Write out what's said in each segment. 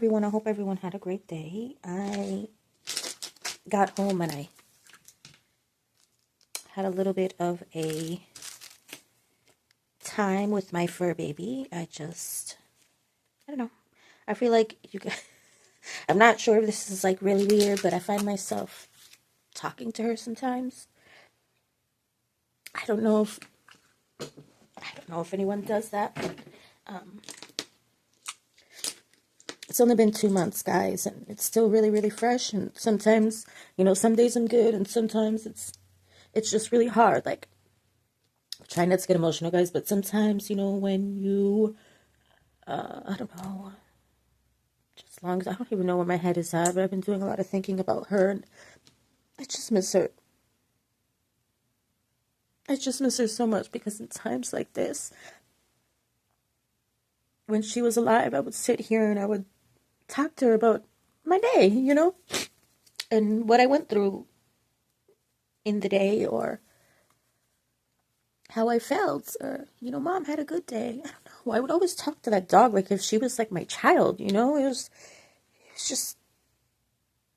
everyone. I hope everyone had a great day. I got home and I had a little bit of a time with my fur baby. I don't know. I feel like you guys, I'm not sure if this is like really weird, but I find myself talking to her sometimes. I don't know if anyone does that, but it's only been 2 months, guys, and it's still really, really fresh. And sometimes, some days I'm good, and sometimes it's just really hard. Like, try not to get emotional, guys, but sometimes, when you, I don't know, just as long as I don't even know where my head is at, but I've been doing a lot of thinking about her, and I just miss her. I just miss her so much, because in times like this, when she was alive, I would sit here and I would talk to her about my day, and what I went through in the day, or how I felt, or, Mom had a good day. I don't know. I would always talk to that dog like if she was like my child, it was just,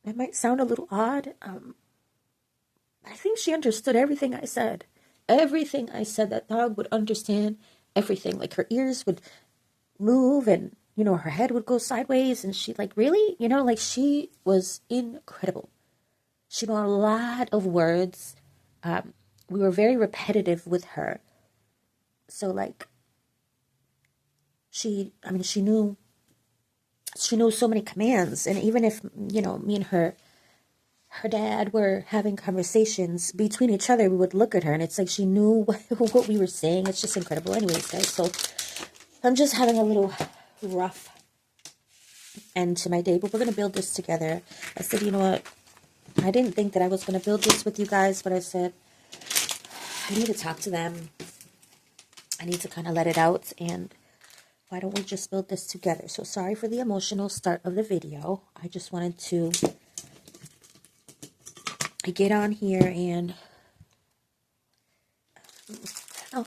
it might sound a little odd. I think she understood everything I said. Everything I said, that dog would understand everything. Like, her ears would move, and, her head would go sideways, and she, like, really, like, she was incredible. She knew a lot of words. We were very repetitive with her. So, like, she knew so many commands. And even if, me and her dad were having conversations between each other, we would look at her, and it's like she knew what we were saying. It's just incredible. Anyways, guys, so I'm just having a little rough end to my day, but we're going to build this together. I said, you know what? I didn't think that I was going to build this with you guys, but I said, I need to talk to them. I need to kind of let it out, and why don't we just build this together? So sorry for the emotional start of the video. I just wanted to get on here and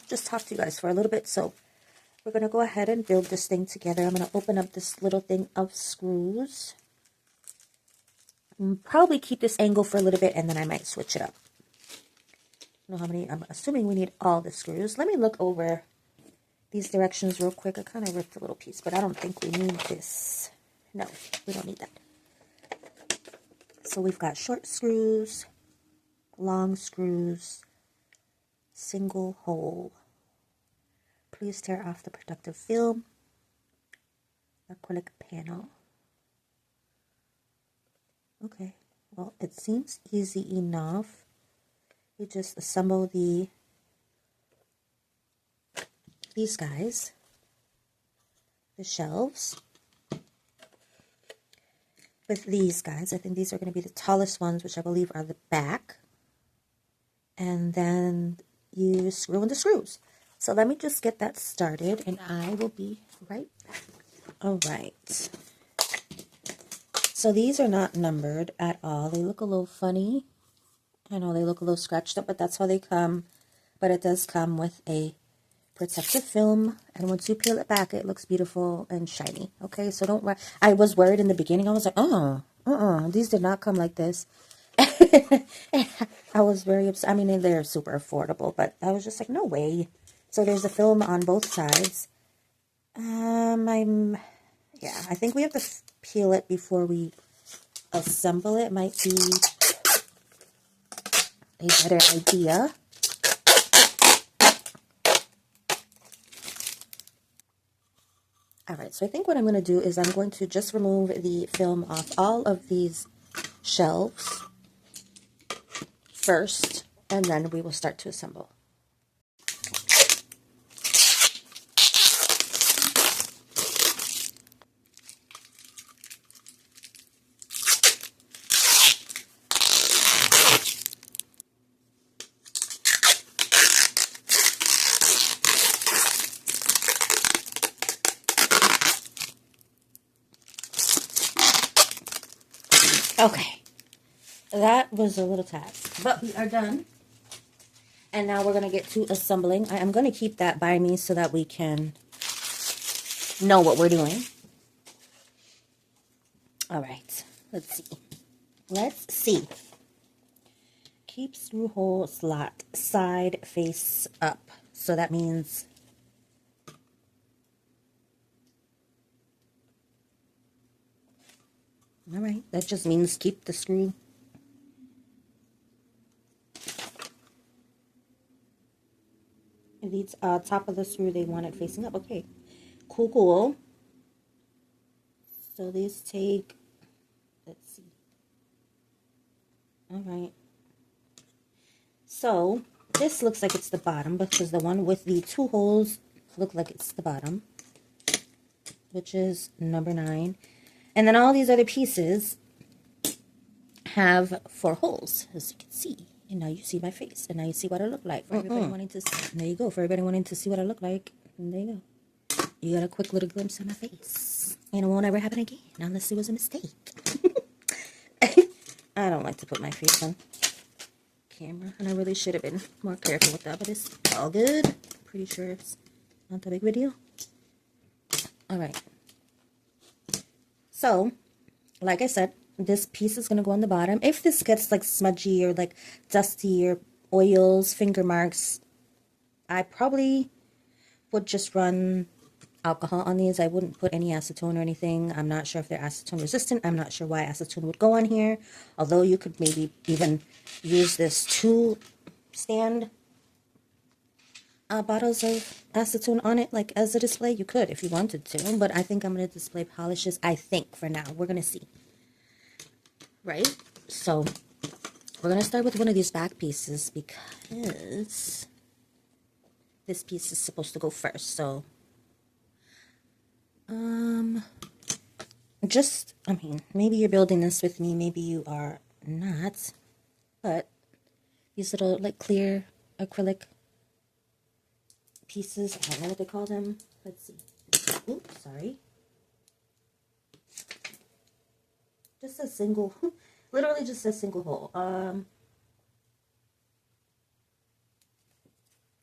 just talk to you guys for a little bit. So we're going to go ahead and build this thing together. I'm going to open up this little thing of screws. Probably keep this angle for a little bit, and then I might switch it up. I don't know how many. I'm assuming we need all the screws. Let me look over these directions real quick. I kind of ripped a little piece, but I don't think we need this. No, we don't need that. So we've got short screws, long screws, single hole. Please tear off the protective film, acrylic panel. Okay, well, it seems easy enough. We just assemble these guys, the shelves, with these guys. I think these are going to be the tallest ones, which I believe are the back. And then you screw in the screws. So let me just get that started, and I will be right back. All right. So these are not numbered at all. They look a little funny. I know they look a little scratched up, but that's how they come. But it does come with a protective film, and once you peel it back, it looks beautiful and shiny. Okay, so don't worry. I was worried in the beginning. I was like, these did not come like this. I was very upset. I mean, they're super affordable, but I was just like, no way. So there's a film on both sides. I think we have to peel it before we assemble it. Might be a better idea. Alright, so I think what I'm going to do is I'm going to just remove the film off all of these shelves first, and then we will start to assemble. Okay, that was a little task, but we are done. And now we're going to get to assembling. I am going to keep that by me so that we can know what we're doing. All right, let's see. Let's see. Keep screw hole slot side face up. So that means all right, that just means keep the screw. The top of the screw, they want it facing up. Okay, cool, cool. So these take, let's see. All right. So this looks like it's the bottom because the one with the 2 holes look like it's the bottom, which is number 9. And then all these other pieces have 4 holes, as you can see. And now you see my face, and now you see what I look like. For everybody wanting to see, there you go. For everybody wanting to see what I look like, and there you go. You got a quick little glimpse of my face, and it won't ever happen again unless it was a mistake. I don't like to put my face on camera, and I really should have been more careful with that, but it's all good. Pretty sure it's not that big of a deal. All right. So, like I said, this piece is going to go on the bottom. If this gets like smudgy or like dusty or oils, finger marks, I probably would just run alcohol on these. I wouldn't put any acetone or anything. I'm not sure if they're acetone resistant. I'm not sure why acetone would go on here. Although you could maybe even use this to stand bottles of acetone on it, like as a display. You could if you wanted to, but I think I'm going to display polishes. I think for now. We're going to see. Right? So we're going to start with one of these back pieces because this piece is supposed to go first. So maybe you're building this with me, maybe you are not, but these little like clear acrylic pieces, I don't know what they call them. Let's see. Oops, sorry. Just a single, literally just a single hole.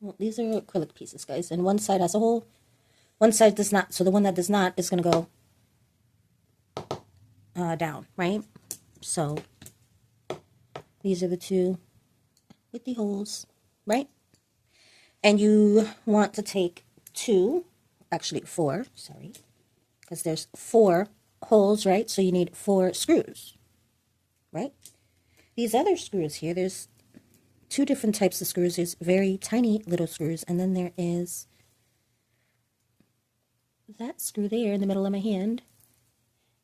Well, these are acrylic pieces, guys, and one side has a hole, one side does not. So the one that does not is going to go down, right? So these are the 2 with the holes, right? And you want to take 2, actually 4, sorry, because there's 4 holes, right? So you need 4 screws, right? These other screws here, there's 2 different types of screws. There's very tiny little screws, and then there is that screw there in the middle of my hand,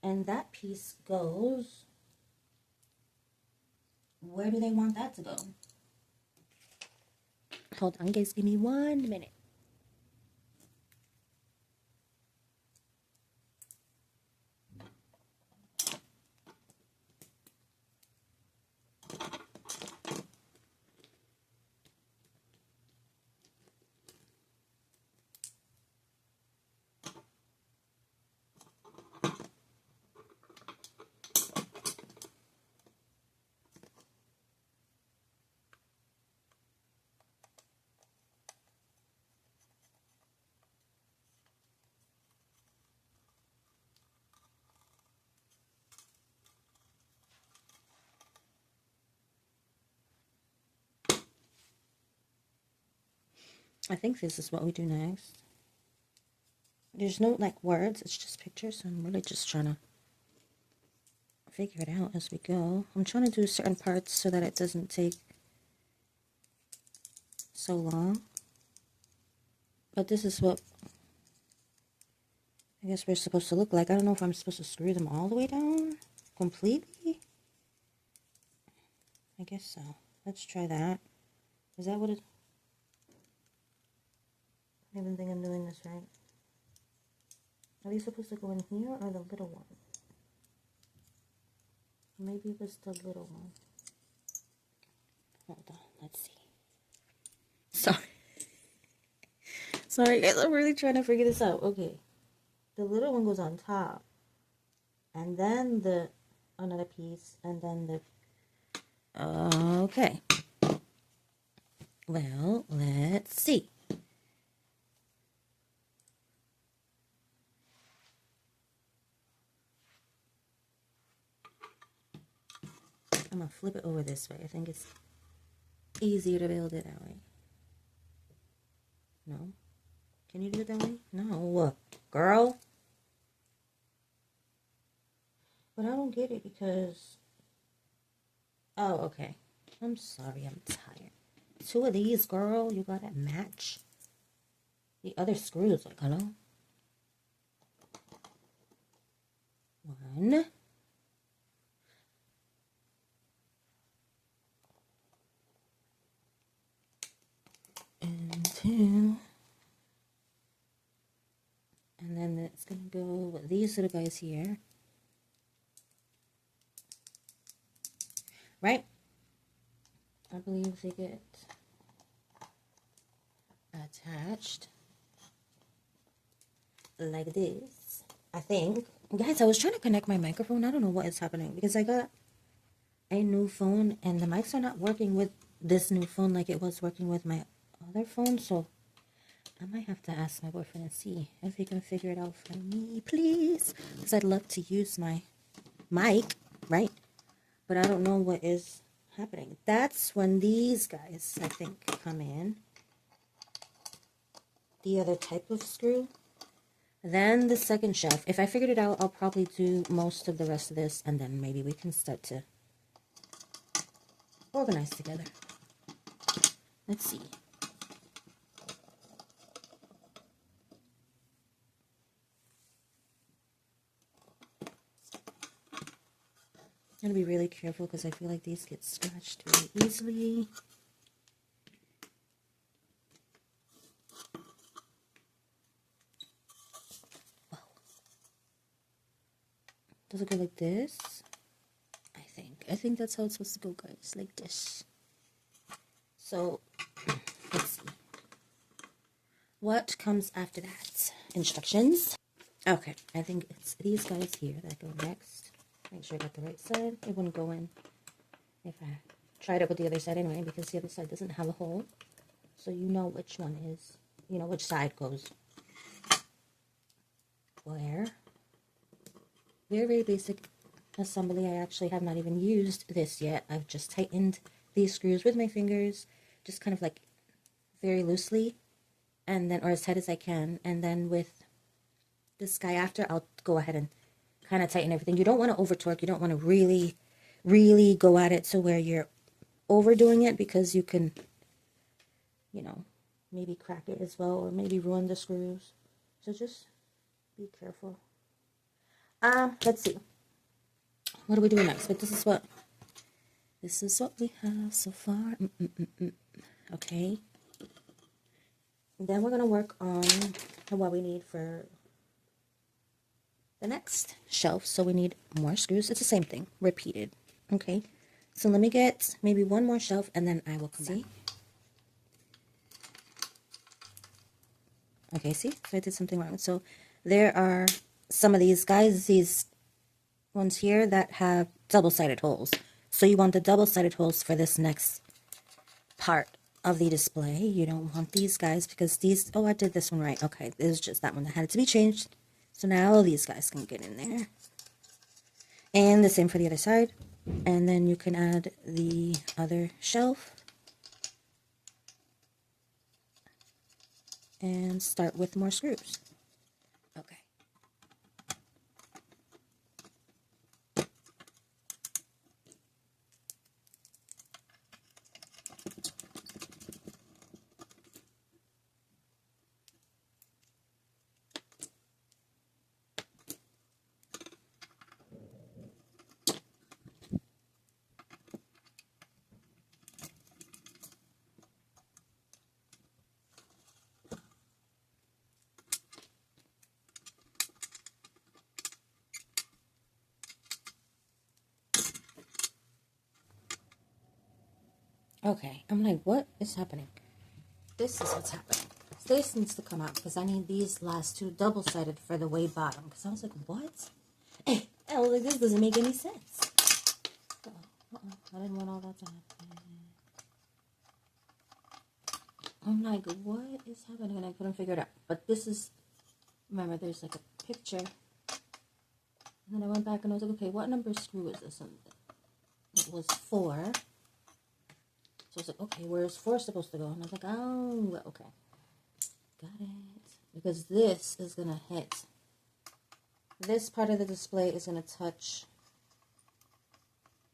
and that piece goes, where do they want that to go? Hold on, guys, give me 1 minute. I think this is what we do next. There's no like words, it's just pictures, so I'm really just trying to figure it out as we go. I'm trying to do certain parts so that it doesn't take so long. But this is what I guess we're supposed to look like. I don't know if I'm supposed to screw them all the way down completely. I guess so. Let's try that. Is that what it... I don't even think I'm doing this right. Are these supposed to go in here or the little one? Maybe it was the little one. Hold on, let's see. Sorry. Sorry guys, I'm really trying to figure this out. Okay. The little one goes on top. And then the another piece. And then the... Okay. Well, let's see. I'm going to flip it over this way. I think it's easier to build it that way. No? Can you do it that way? No. Girl. But I don't get it because... Oh, okay. I'm sorry. I'm tired. 2 of these, girl. You got to match the other screws. Like, hello? 1. And 2. And then it's going to go with these little guys here. Right? I believe they get attached like this. I think. Guys, I was trying to connect my microphone. I don't know what is happening because I got a new phone and the mics are not working with this new phone like it was working with my other phone. So I might have to ask my boyfriend and see if he can figure it out for me, please. Because I'd love to use my mic, right? But I don't know what is happening. That's when these guys, I think, come in. The other type of screw. Then the second shelf. If I figured it out, I'll probably do most of the rest of this. And then maybe we can start to organize together. Let's see. I'm going to be really careful because I feel like these get scratched really easily. Whoa. Does it go like this? I think that's how it's supposed to go, guys. Like this. So, let's see. What comes after that? Instructions. Okay, I think it's these guys here that go next. Make sure I got the right side. It wouldn't go in if I tried it with the other side anyway, because the other side doesn't have a hole. So you know which one is, you know, which side goes where. Very, very basic assembly. I actually have not even used this yet. I've just tightened these screws with my fingers, just kind of like very loosely, and then, or as tight as I can. And then with this guy after, I'll go ahead and kind of tighten everything. You don't want to over torque. You don't want to really, really go at it to where you're overdoing it, because you can, you know, maybe crack it as well, or maybe ruin the screws. So just be careful. Let's see. What are we doing next? But this is what we have so far. Okay. Then we're going to work on what we need for the next shelf. So we need more screws. It's the same thing, repeated. Okay. So let me get maybe one more shelf and then I will come back. Okay, see? So I did something wrong. So there are some of these guys, these ones here that have double-sided holes. So you want the double-sided holes for this next part of the display. You don't want these guys because these, oh, I did this one right. Okay, it was just that one that had to be changed. So now these guys can get in there. And the same for the other side. And then you can add the other shelf. And start with more screws. Okay. Okay, I'm like, what is happening? This is what's happening. This needs to come out because I need these last two double-sided for the way bottom. Because I was like, what? I was like, this doesn't make any sense. I didn't want all that to happen. I'm like, what is happening? And I couldn't figure it out. But this is, remember, there's like a picture. And then I went back and I was like, okay, what number screw is this? And like was 4. So I was like, okay, where's 4 supposed to go? And I was like, oh, okay. Got it. Because this is going to hit. This part of the display is going to touch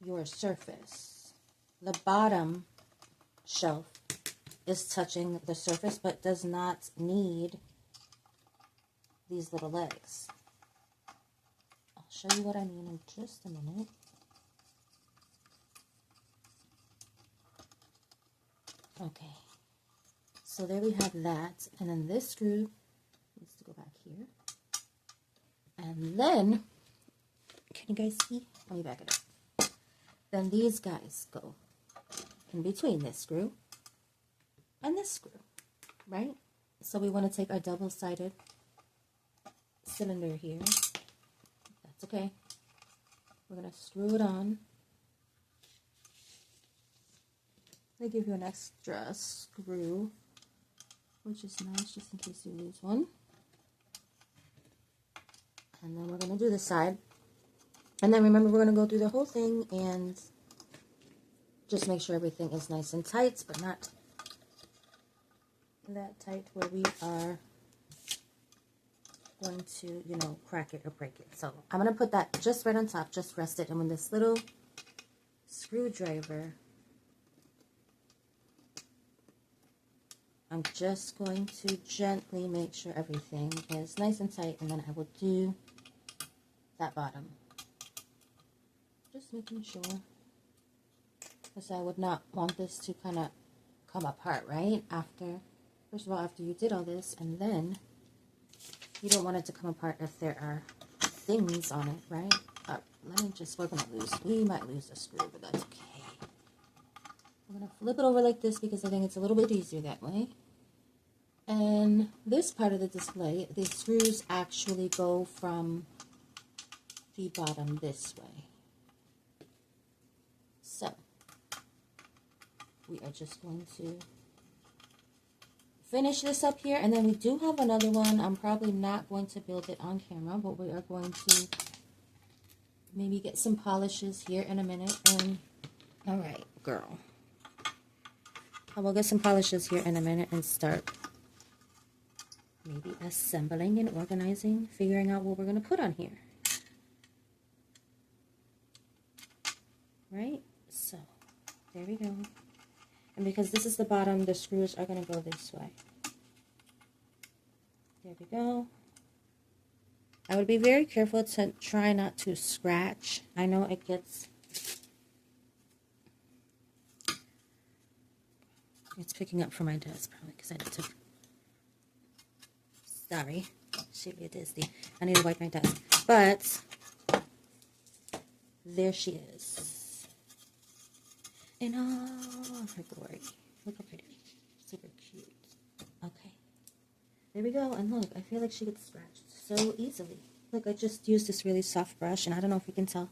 your surface. The bottom shelf is touching the surface, but does not need these little legs. I'll show you what I mean in just a minute. Okay, so there we have that, and then this screw needs to go back here, and then, can you guys see? Let me back it up. Then these guys go in between this screw and this screw, right? So we want to take our double-sided cylinder here. That's okay. We're going to screw it on. They give you an extra screw, which is nice just in case you lose one. And then we're going to do this side. And then remember, we're going to go through the whole thing and just make sure everything is nice and tight, but not that tight where we are going to, you know, crack it or break it. So I'm going to put that just right on top, just rest it. And when this little screwdriver, I'm just going to gently make sure everything is nice and tight, and then I will do that bottom. Just making sure, because I would not want this to kind of come apart, right? After, first of all, after you did all this, and then you don't want it to come apart if there are things on it, right? Let me just, we're going to lose, we might lose a screw, but that's okay. We're going to flip it over like this because I think it's a little bit easier that way. And this part of the display, the screws actually go from the bottom this way. So, we are just going to finish this up here. And then we do have another one. I'm probably not going to build it on camera, but we are going to maybe get some polishes here in a minute. And, all right, girl. I will get some polishes here in a minute and start maybe assembling and organizing, figuring out what we're going to put on here. Right? So, there we go. And because this is the bottom, the screws are going to go this way. There we go. I would be very careful to try not to scratch. I know it gets... It's picking up from my desk, probably, because I took... Sorry. Shoot me a Disney. I need to wipe my desk. But, there she is. In all of her glory. Look how pretty. Super cute. Okay. There we go. And look, I feel like she gets scratched so easily. Look, I just used this really soft brush, and I don't know if you can tell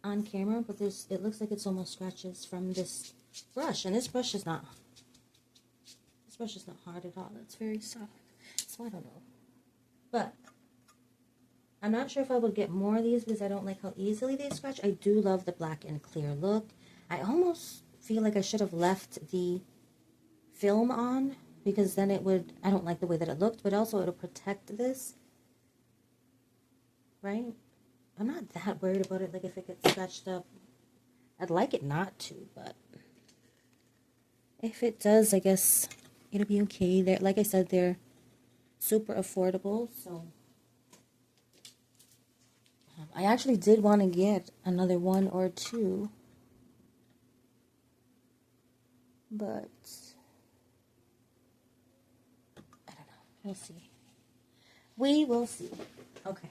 on camera, but there's, it looks like it's almost scratches from this brush. And this brush is not... This brush is not hard at all. It's very soft. So I don't know. But I'm not sure if I would get more of these because I don't like how easily they scratch. I do love the black and clear look. I almost feel like I should have left the film on because then it would, I don't like the way that it looked, but also it'll protect this. Right? I'm not that worried about it. Like if it gets scratched up, I'd like it not to, but if it does, I guess it'll be okay. They're, like I said, they're super affordable, so I actually did want to get another one or two, but I don't know. We'll see. We will see. Okay.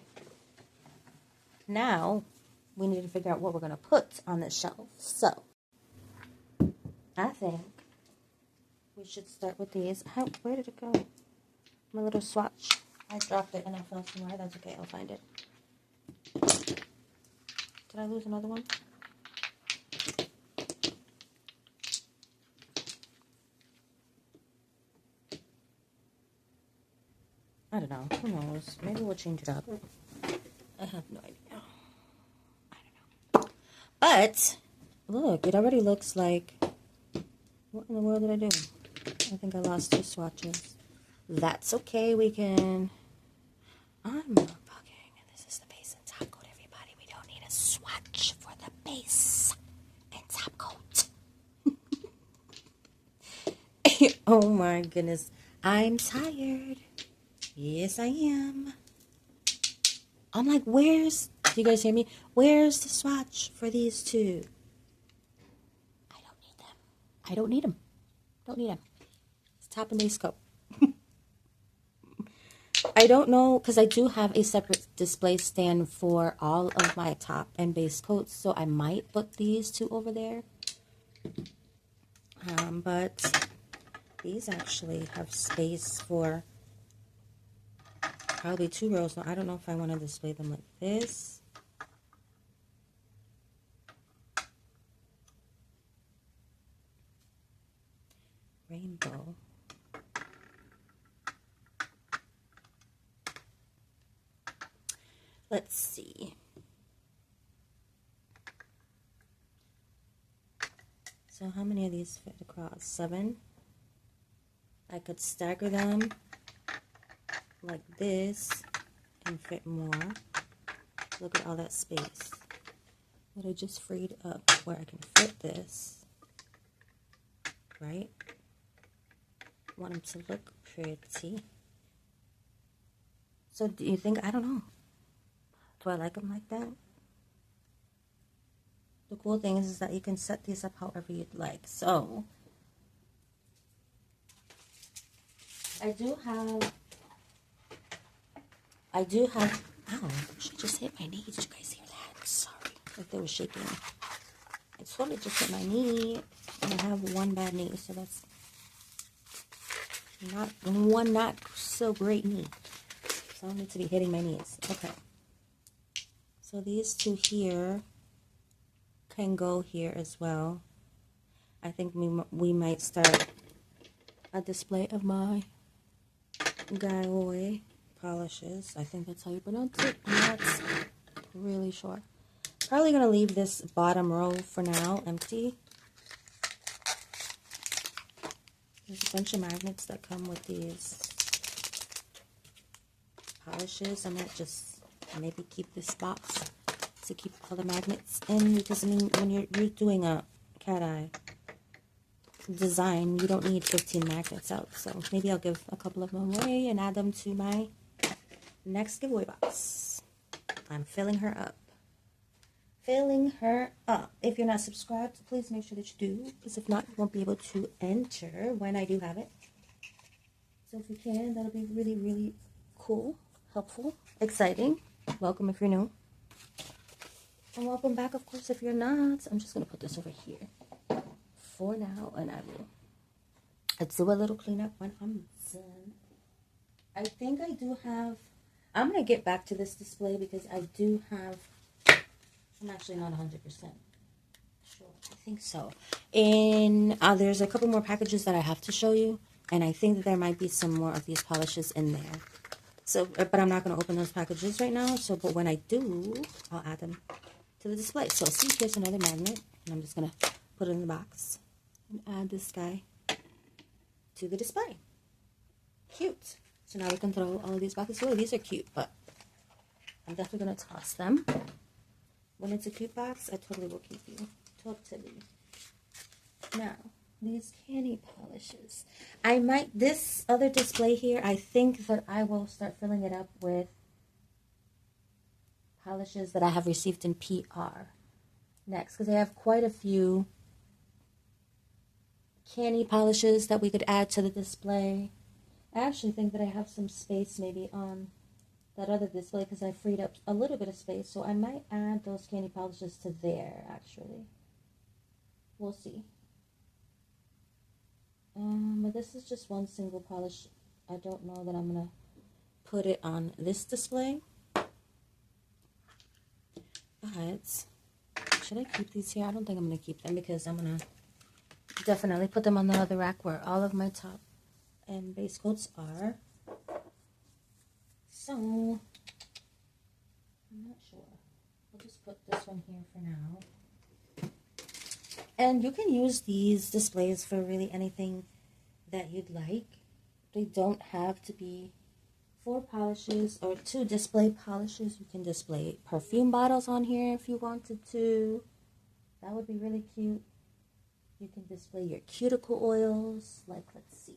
Now we need to figure out what we're going to put on this shelf. So I think we should start with these. How? Where did it go? My little swatch. I dropped it and I fell somewhere. That's okay. I'll find it. Did I lose another one? I don't know. Who knows? Maybe we'll change it up. I have no idea. I don't know. But look, it already looks like, what in the world did I do? I think I lost 2 swatches. That's okay, we can, I'm not bugging. This is the base and top coat, everybody. We don't need a swatch for the base and top coat. Oh my goodness. I'm tired. Yes, I am. I'm like, where's, do you guys hear me? Where's the swatch for these 2? I don't need them. I don't need them. Don't need them. It's top and base coat. I don't know, because I do have a separate display stand for all of my top and base coats, so I might put these 2 over there. But these actually have space for probably 2 rows. Now, I don't know if I want to display them like this. Rainbow. Let's see. So how many of these fit across? 7. I could stagger them like this and fit more. Look at all that space that I just freed up where I can fit this, right? Want them to look pretty. So do you think, I don't know, do I like them like that? The cool thing is that you can set these up however you'd like. So I do have, ow, she just hit my knee. Did you guys hear that? Sorry, like they were shaking. I totally just hit my knee, and I have 1 bad knee, so that's not one not so great knee. So I don't need to be hitting my knees. Okay. So these 2 here can go here as well. I think we might start a display of my JEWELIVER polishes. I think that's how you pronounce it. I'm not really sure. Probably going to leave this bottom row for now empty. There's a bunch of magnets that come with these polishes. I might just maybe keep this box to keep all the magnets in, because I mean, when you're doing a cat eye design, you don't need 15 magnets out. So maybe I'll give a couple of them away and add them to my next giveaway box. I'm filling her up. Filling her up. If you're not subscribed, please make sure that you do, because if not, you won't be able to enter when I do have it. So if you can, that'll be really, really cool, helpful, exciting. Welcome if you're new. And welcome back, of course, if you're not. I'm just going to put this over here for now, and I'll do a little cleanup when I'm done. I think I do have, I'm going to get back to this display because I do have, I'm actually not 100% sure. I think so. And there's a couple more packages that I have to show you, and I think that there might be some more of these polishes in there. So, but I'm not going to open those packages right now. So, but when I do, I'll add them to the display. So, see, here's another magnet, and I'm just going to put it in the box and add this guy to the display. Cute. So now we can throw all of these boxes away. These are cute, but I'm definitely going to toss them. When it's a cute box, I totally will keep you. Totally. Now, these candy polishes. I might, this other display here, I think that I will start filling it up with polishes that I have received in PR next, because I have quite a few candy polishes that we could add to the display. I actually think that I have some space maybe on that other display because I freed up a little bit of space, so I might add those candy polishes to there, actually. We'll see. But this is just one single polish. I don't know that I'm going to put it on this display. But should I keep these here? I don't think I'm going to keep them because I'm going to definitely put them on the other rack where all of my top and base coats are. So, I'm not sure. I'll just put this one here for now. And you can use these displays for really anything that you'd like. They don't have to be 4 polishes or 2 display polishes. You can display perfume bottles on here if you wanted to. That would be really cute. You can display your cuticle oils. Like, let's see.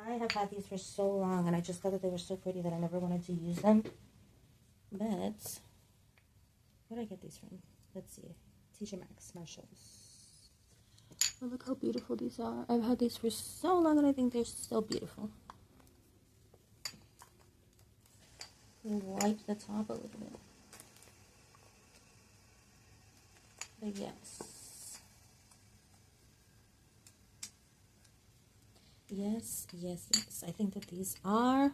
I have had these for so long, and I just thought that they were so pretty that I never wanted to use them. But, where did I get these from? Let's see. TJ Maxx, Marshalls. Oh, look how beautiful these are. I've had these for so long, and I think they're still beautiful. Wipe the top a little bit. But yes. Yes, yes, yes. I think that these are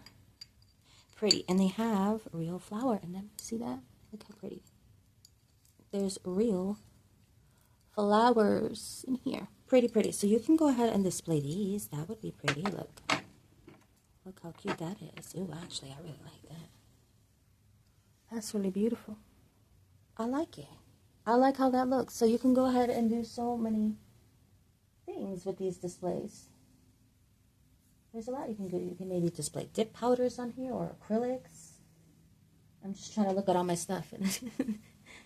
pretty. And they have real flower in them. See that? Look how pretty. There's real flowers in here. Pretty, pretty. So you can go ahead and display these. That would be pretty. Look. Look how cute that is. Ooh, actually, I really like that. That's really beautiful. I like it. I like how that looks. So you can go ahead and do so many things with these displays. There's a lot you can do. You can maybe display dip powders on here or acrylics. I'm just trying to look at all my stuff and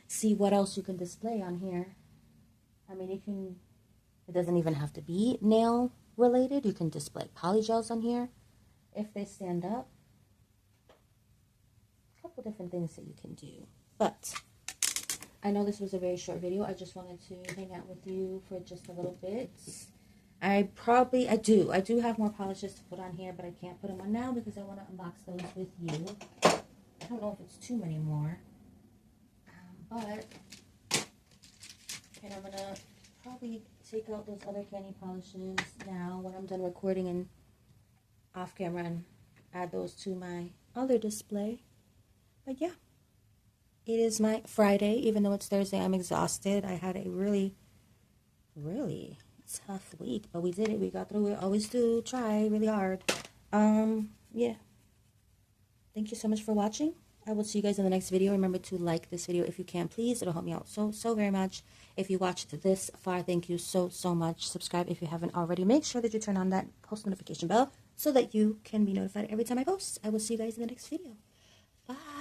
see what else you can display on here. I mean, you can, it doesn't even have to be nail related. You can display polygels on here if they stand up. A couple different things that you can do. But I know this was a very short video. I just wanted to hang out with you for just a little bit. I do have more polishes to put on here, but I can't put them on now because I want to unbox those with you. I don't know if it's too many more. And I'm going to probably take out those other candy polishes now when I'm done recording and off camera and add those to my other display. But yeah, it is my Friday. Even though it's Thursday, I'm exhausted. I had a really, really tough week, but we did it. We got through it. Always do try really hard. Yeah. Thank you so much for watching. I will see you guys in the next video. Remember to like this video if you can, please. It'll help me out so very much. If you watched this far, thank you so much. Subscribe if you haven't already. Make sure that you turn on that post notification bell so that you can be notified every time I post. I will see you guys in the next video. Bye.